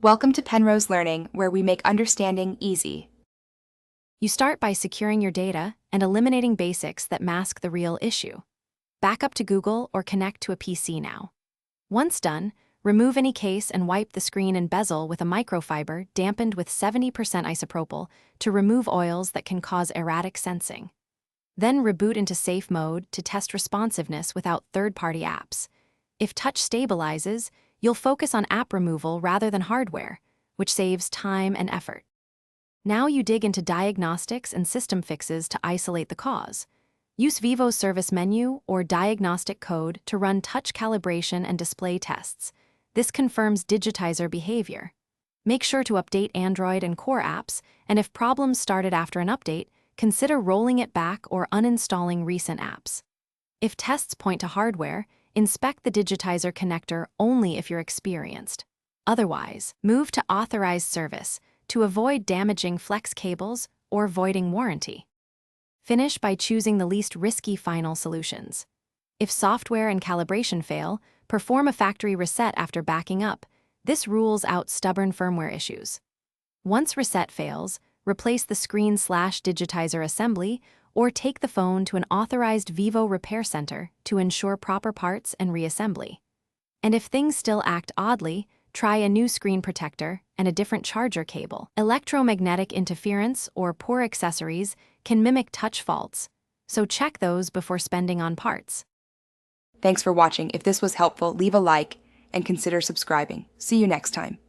Welcome to Penrose Learning, where we make understanding easy. You start by securing your data and eliminating basics that mask the real issue. Back up to Google or connect to a PC now. Once done, remove any case and wipe the screen and bezel with a microfiber dampened with 70% isopropyl to remove oils that can cause erratic sensing. Then reboot into safe mode to test responsiveness without third-party apps. If touch stabilizes, you'll focus on app removal rather than hardware, which saves time and effort. Now you dig into diagnostics and system fixes to isolate the cause. Use Vivo's service menu or diagnostic code to run touch calibration and display tests. This confirms digitizer behavior. Make sure to update Android and core apps, and if problems started after an update, consider rolling it back or uninstalling recent apps. If tests point to hardware, inspect the digitizer connector only if you're experienced. Otherwise, move to authorized service to avoid damaging flex cables or voiding warranty. Finish by choosing the least risky final solutions. If software and calibration fail, perform a factory reset after backing up. This rules out stubborn firmware issues. Once reset fails, replace the screen/digitizer assembly or take the phone to an authorized Vivo repair center to ensure proper parts and reassembly. And if things still act oddly, try a new screen protector and a different charger cable. Electromagnetic interference or poor accessories can mimic touch faults, so check those before spending on parts. Thanks for watching. If this was helpful, leave a like and consider subscribing. See you next time.